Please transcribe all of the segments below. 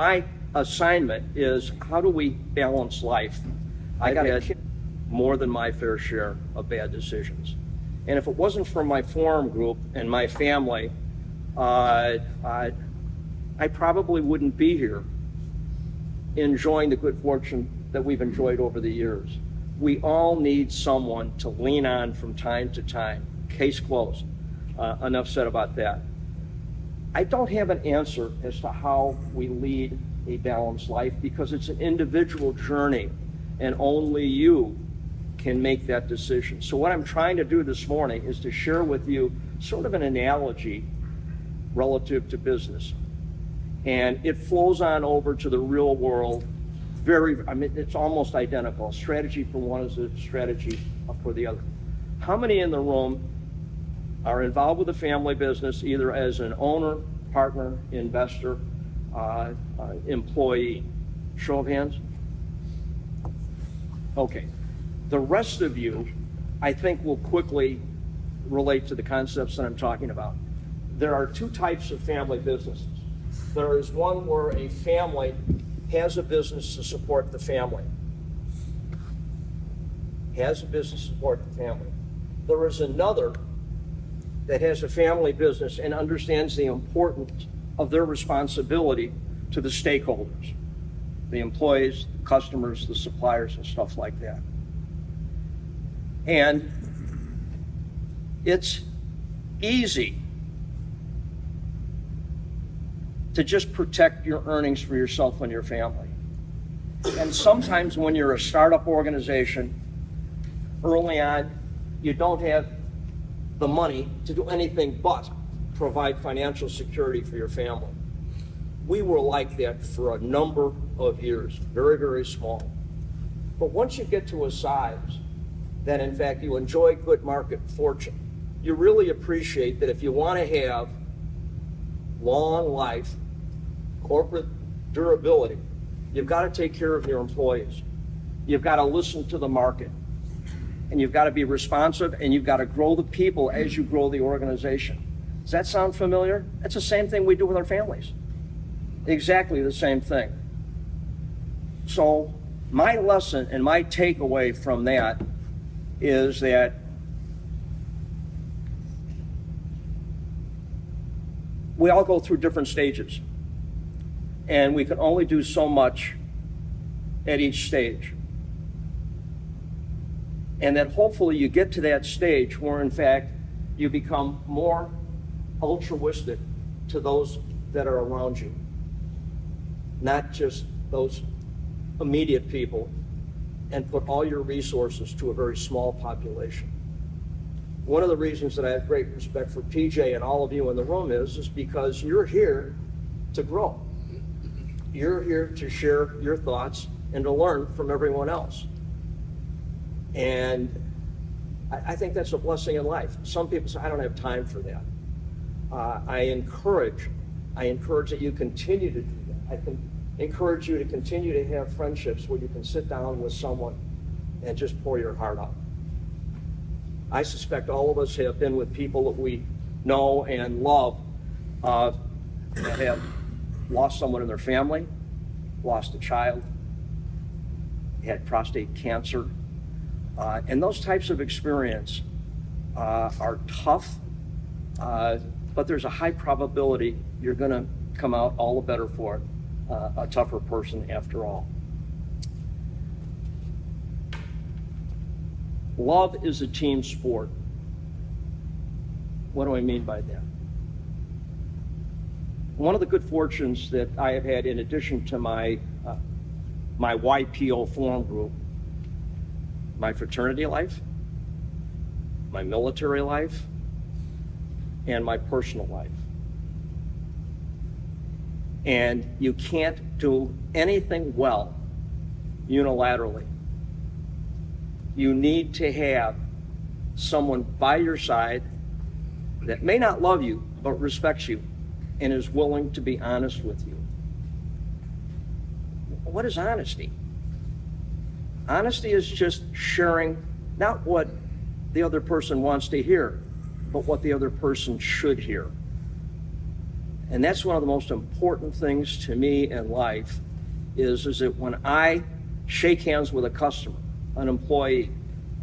my assignment is, how do we balance life? I've had more than my fair share of bad decisions. And if it wasn't for my forum group and my family, I probably wouldn't be here enjoying the good fortune that we've enjoyed over the years. We all need someone to lean on from time to time. Case closed. Enough said about that. I don't have an answer as to how we lead a balanced life, because it's an individual journey and only you can make that decision. So what I'm trying to do this morning is to share with you sort of an analogy relative to business. And it flows on over to the real world. It's almost identical. A strategy for one is a strategy for the other. How many in the room are involved with a family business, either as an owner, partner, investor, employee? Show of hands. Okay. The rest of you, I think, will quickly relate to the concepts that I'm talking about. There are two types of family businesses. There is one where a family has a business to support the family. Has a business to support the family. There is another that has a family business and understands the importance of their responsibility to the stakeholders, the employees, the customers, the suppliers, and stuff like that. And it's easy to just protect your earnings for yourself and your family. And sometimes when you're a startup organization, early on, you don't have the money to do anything but provide financial security for your family. We were like that for a number of years, very, very small. But once you get to a size that in fact you enjoy good market fortune, you really appreciate that if you want to have long life, corporate durability, you've got to take care of your employees. You've got to listen to the market. And you've got to be responsive, and you've got to grow the people as you grow the organization. Does that sound familiar? It's the same thing we do with our families. Exactly the same thing. So my lesson and my takeaway from that is that we all go through different stages, and we can only do so much at each stage. And that hopefully you get to that stage where in fact you become more altruistic to those that are around you, not just those immediate people, and put all your resources to a very small population. One of the reasons that I have great respect for PJ and all of you in the room is because you're here to grow. You're here to share your thoughts and to learn from everyone else. And I think that's a blessing in life. Some people say, I don't have time for that. I encourage that you continue to do that. I can encourage you to continue to have friendships where you can sit down with someone and just pour your heart out. I suspect all of us have been with people that we know and love that have lost someone in their family, lost a child, had prostate cancer. And those types of experience are tough, but there's a high probability you're going to come out all the better for it, a tougher person after all. Love is a team sport. What do I mean by that? One of the good fortunes that I have had, in addition to my YPO forum group, my fraternity life, my military life, and my personal life. And you can't do anything well unilaterally. You need to have someone by your side that may not love you, but respects you and is willing to be honest with you. What is honesty? Honesty is just sharing not what the other person wants to hear, but what the other person should hear. And that's one of the most important things to me in life is that when I shake hands with a customer, an employee,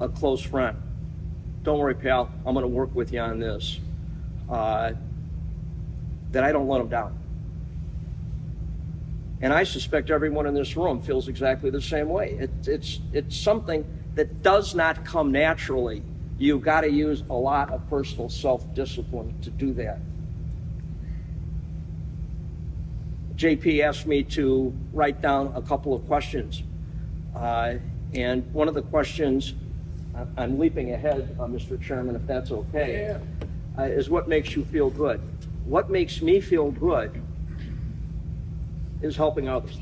a close friend, don't worry, pal, I'm going to work with you on this, that I don't let them down. And I suspect everyone in this room feels exactly the same way. It's something that does not come naturally. You've got to use a lot of personal self-discipline to do that. JP asked me to write down a couple of questions. And one of the questions, I'm leaping ahead, Mr. Chairman, if that's okay, is what makes you feel good? What makes me feel good is helping others.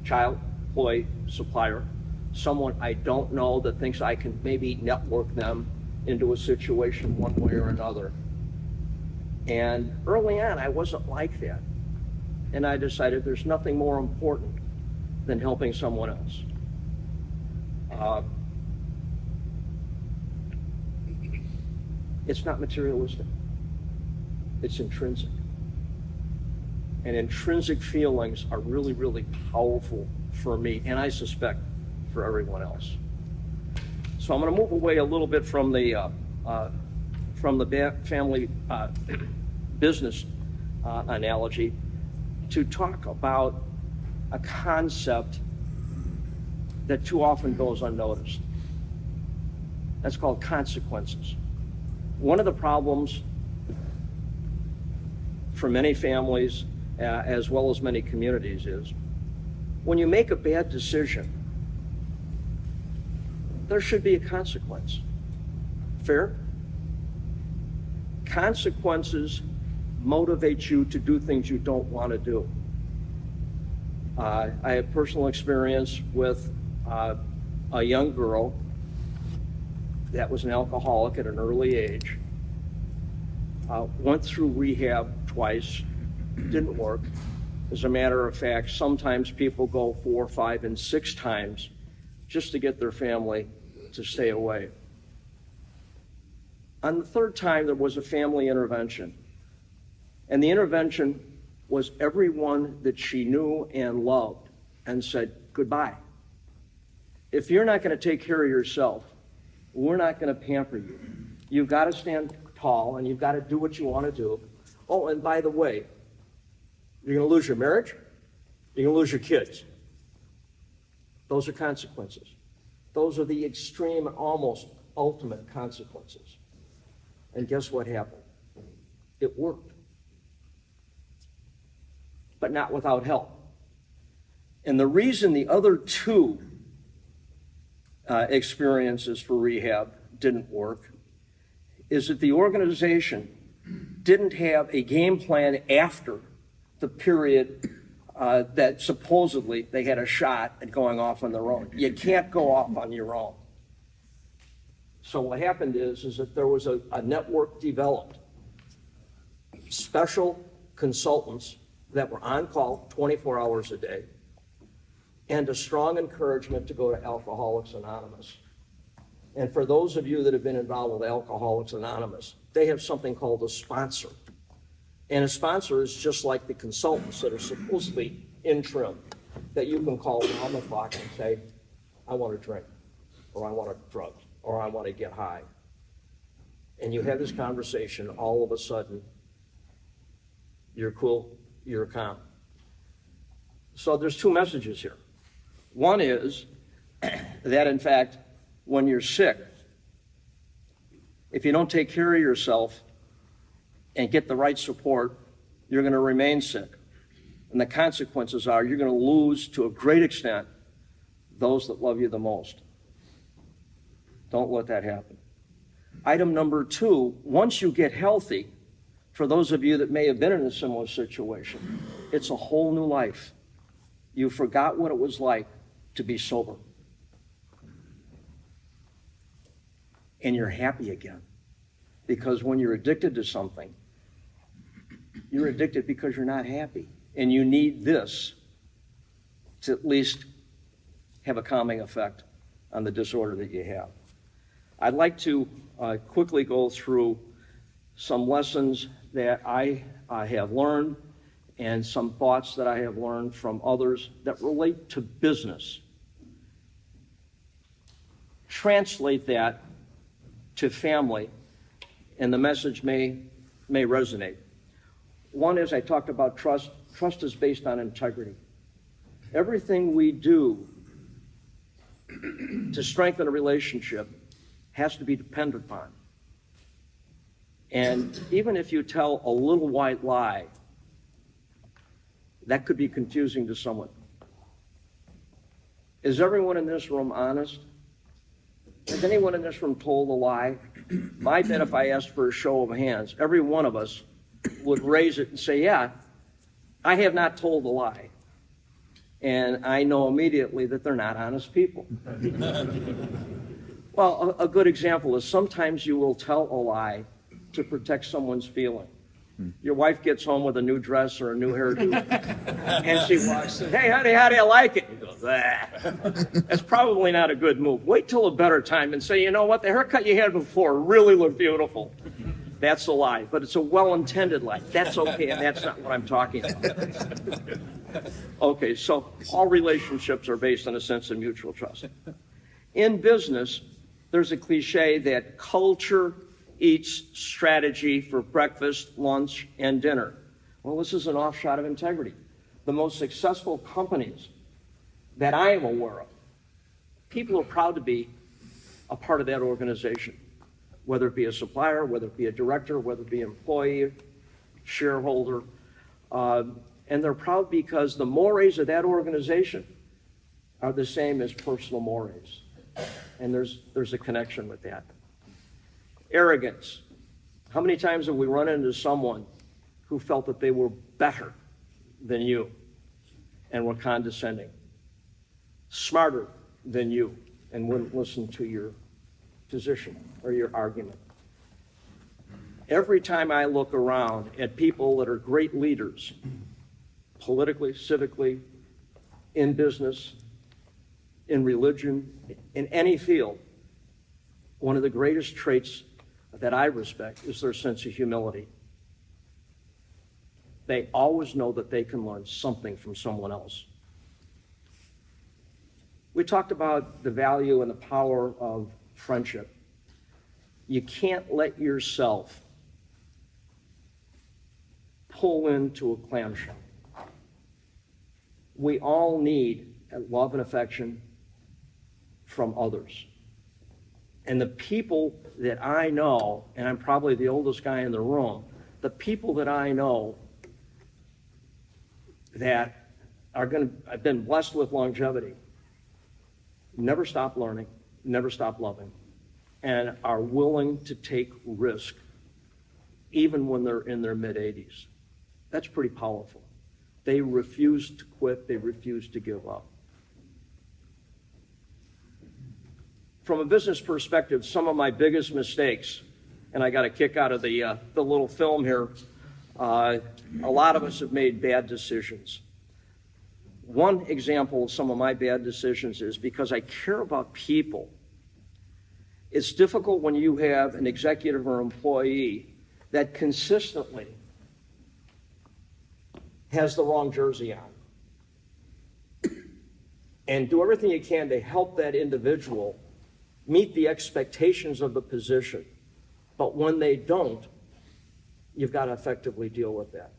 Child, employee, supplier, someone I don't know that thinks I can maybe network them into a situation one way or another. And early on, I wasn't like that. And I decided there's nothing more important than helping someone else. It's not materialistic. It's intrinsic. And intrinsic feelings are really, really powerful for me, and I suspect for everyone else. So I'm going to move away a little bit from the family business analogy to talk about a concept that too often goes unnoticed. That's called consequences. One of the problems for many families, as well as many communities, is when you make a bad decision, there should be a consequence. Fair? Consequences motivate you to do things you don't want to do. I have personal experience with a young girl that was an alcoholic at an early age, went through rehab twice, didn't work. As a matter of fact, sometimes people go 4, 5, and 6 times just to get their family to stay away. On the 3rd time, there was a family intervention. And the intervention was everyone that she knew and loved and said, goodbye. If you're not going to take care of yourself, we're not going to pamper you. You've got to stand tall and you've got to do what you want to do. Oh, and by the way, you're going to lose your marriage, you're going to lose your kids. Those are consequences. Those are the extreme, almost ultimate consequences. And guess what happened? It worked. But not without help. And the reason the other 2 experiences for rehab didn't work is that the organization didn't have a game plan after the period that supposedly they had a shot at going off on their own. You can't go off on your own. So what happened is that there was a network developed, special consultants that were on call 24 hours a day, and a strong encouragement to go to Alcoholics Anonymous. And for those of you that have been involved with Alcoholics Anonymous, they have something called a sponsor. And a sponsor is just like the consultants that are supposedly interim, that you can call around the clock and say, I want to drink, or I want to drugs, or I want to get high. And you have this conversation, all of a sudden, you're cool, you're calm. So there's 2 messages here. One is that, in fact, when you're sick, if you don't take care of yourself and get the right support, you're going to remain sick. And the consequences are you're going to lose, to a great extent, those that love you the most. Don't let that happen. Item number 2, once you get healthy, for those of you that may have been in a similar situation, it's a whole new life. You forgot what it was like to be sober. And you're happy again. Because when you're addicted to something, you're addicted because you're not happy. And you need this to at least have a calming effect on the disorder that you have. I'd like to quickly go through some lessons that I have learned and some thoughts that I have learned from others that relate to business. Translate that to family, and the message may resonate. One is, I talked about trust. Trust is based on integrity. Everything we do to strengthen a relationship has to be depended upon. And even if you tell a little white lie, that could be confusing to someone. Is everyone in this room honest? Has anyone in this room told a lie? I bet if I asked for a show of hands, every one of us would raise it and say, yeah, I have not told a lie. And I know immediately that they're not honest people. Well, a good example is sometimes you will tell a lie to protect someone's feeling. Your wife gets home with a new dress or a new hairdo, and she walks in, hey, honey, how do you like it? You go, that's probably not a good move. Wait till a better time and say, you know what, the haircut you had before really looked beautiful. That's a lie, but it's a well-intended lie. That's okay, and that's not what I'm talking about. Okay, so all relationships are based on a sense of mutual trust. In business, there's a cliche that culture eats strategy for breakfast, lunch, and dinner. Well, this is an offshot of integrity. The most successful companies that I am aware of, people are proud to be a part of that organization, whether it be a supplier, whether it be a director, whether it be an employee, shareholder, and they're proud because the mores of that organization are the same as personal mores, and there's a connection with that. Arrogance. How many times have we run into someone who felt that they were better than you and were condescending, smarter than you, and wouldn't listen to your position or your argument? Every time I look around at people that are great leaders, politically, civically, in business, in religion, in any field, one of the greatest traits that I respect is their sense of humility. They always know that they can learn something from someone else. We talked about the value and the power of friendship. You can't let yourself pull into a clamshell. We all need love and affection from others. And the people that I know, and I'm probably the oldest guy in the room, the people that I know that I've been blessed with longevity, never stop learning, never stop loving, and are willing to take risk even when they're in their mid-80s. That's pretty powerful. They refuse to quit, they refuse to give up. From a business perspective, some of my biggest mistakes, and I got a kick out of the little film here, a lot of us have made bad decisions. One example of some of my bad decisions is because I care about people. It's difficult when you have an executive or employee that consistently has the wrong jersey on. And do everything you can to help that individual meet the expectations of the position. But when they don't, you've got to effectively deal with that.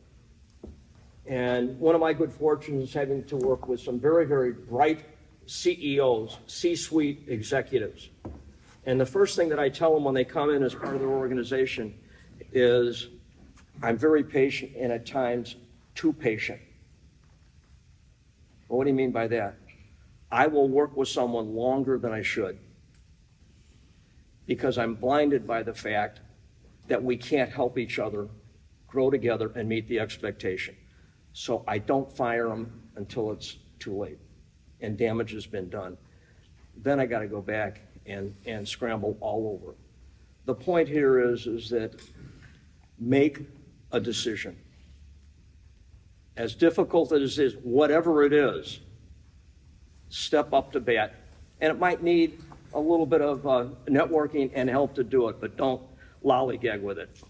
And one of my good fortunes is having to work with some very, very bright CEOs, C-suite executives. And the first thing that I tell them when they come in as part of their organization is, I'm very patient and at times too patient. Well, what do you mean by that? I will work with someone longer than I should because I'm blinded by the fact that we can't help each other grow together and meet the expectation. So I don't fire them until it's too late and damage has been done. Then I got to go back and scramble all over. The point here is that make a decision. As difficult as it is, whatever it is, step up to bat. And it might need a little bit of networking and help to do it, but don't lollygag with it.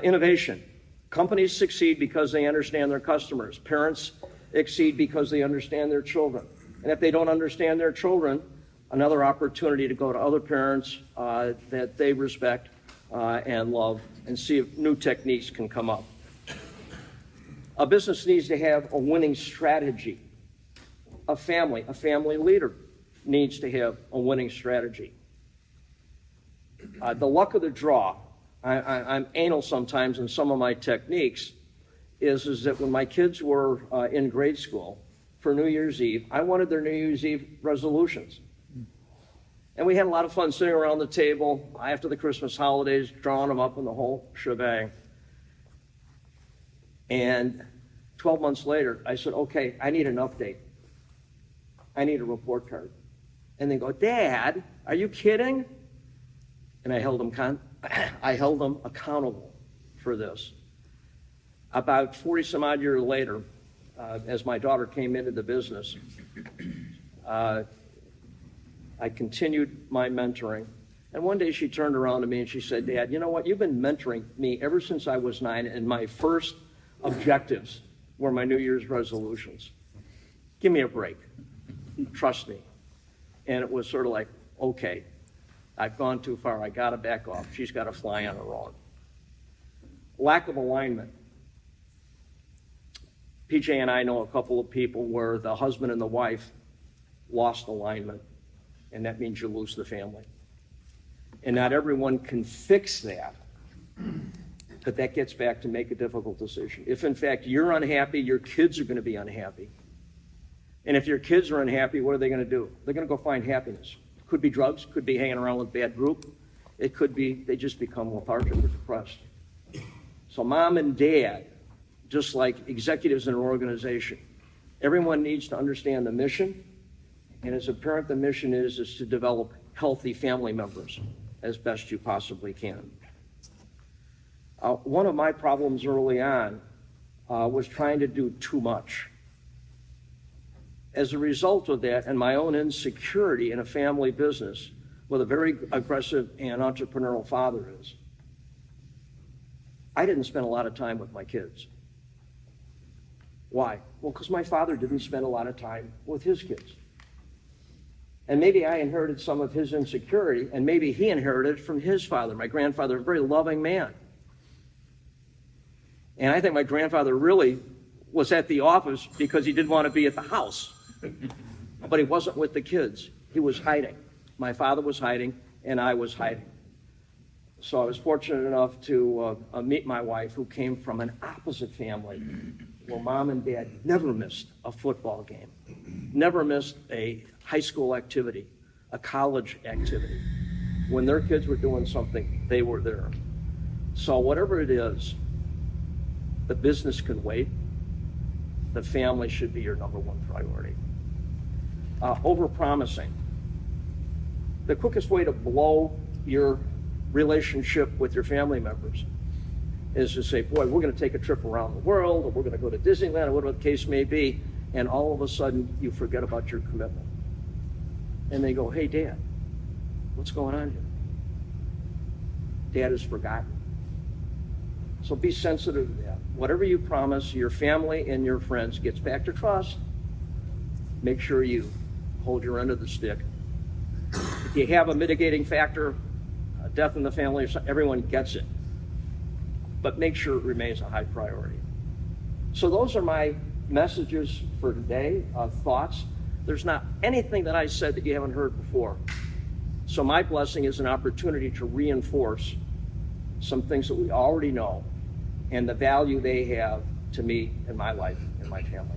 Innovation. Companies succeed because they understand their customers. Parents exceed because they understand their children. And if they don't understand their children, another opportunity to go to other parents that they respect and love and see if new techniques can come up. A business needs to have a winning strategy. A family leader needs to have a winning strategy. The luck of the draw, I'm anal sometimes in some of my techniques, is that when my kids were in grade school for New Year's Eve, I wanted their New Year's Eve resolutions. And we had a lot of fun sitting around the table after the Christmas holidays, drawing them up in the whole shebang. And 12 months later, I said, okay, I need an update. I need a report card. And they go, Dad, are you kidding? And I held them accountable for this. About 40 some odd years later, as my daughter came into the business, I continued my mentoring. And one day she turned around to me and she said, Dad, you know what? You've been mentoring me ever since I was 9, and my first objectives were my New Year's resolutions. Give me a break. Trust me. And it was sort of like, okay, I've gone too far. I got to back off. She's got to fly on her own. Lack of alignment. PJ and I know a couple of people where the husband and the wife lost alignment, and that means you lose the family. And not everyone can fix that, but that gets back to make a difficult decision. If in fact you're unhappy, your kids are going to be unhappy. And if your kids are unhappy, what are they going to do? They're going to go find happiness. Could be drugs, could be hanging around with a bad group. It could be they just become lethargic or depressed. So mom and dad, just like executives in an organization, everyone needs to understand the mission. And as a parent, the mission is to develop healthy family members as best you possibly can. One of my problems early on was trying to do too much. As a result of that and my own insecurity in a family business with a very aggressive and entrepreneurial father is, I didn't spend a lot of time with my kids. Why? Well, because my father didn't spend a lot of time with his kids. And maybe I inherited some of his insecurity, and maybe he inherited it from his father. My grandfather, a very loving man. And I think my grandfather really was at the office because he didn't want to be at the house. But he wasn't with the kids. He was hiding. My father was hiding, and I was hiding. So I was fortunate enough to meet my wife, who came from an opposite family, where mom and dad never missed a football game, never missed a high school activity, a college activity. When their kids were doing something, they were there. So whatever it is, the business can wait. The family should be your number one priority. Overpromising. The quickest way to blow your relationship with your family members is to say, boy, we're going to take a trip around the world, or we're going to go to Disneyland, or whatever the case may be, and all of a sudden you forget about your commitment. And they go, hey, Dad, what's going on here? Dad has forgotten. So be sensitive to that. Whatever you promise your family and your friends gets back to trust. Make sure you hold your end of the stick. If you have a mitigating factor, death in the family, everyone gets it. But make sure it remains a high priority. So those are my messages for today, thoughts. There's not anything that I said that you haven't heard before. So my blessing is an opportunity to reinforce some things that we already know and the value they have to me and my life and my family.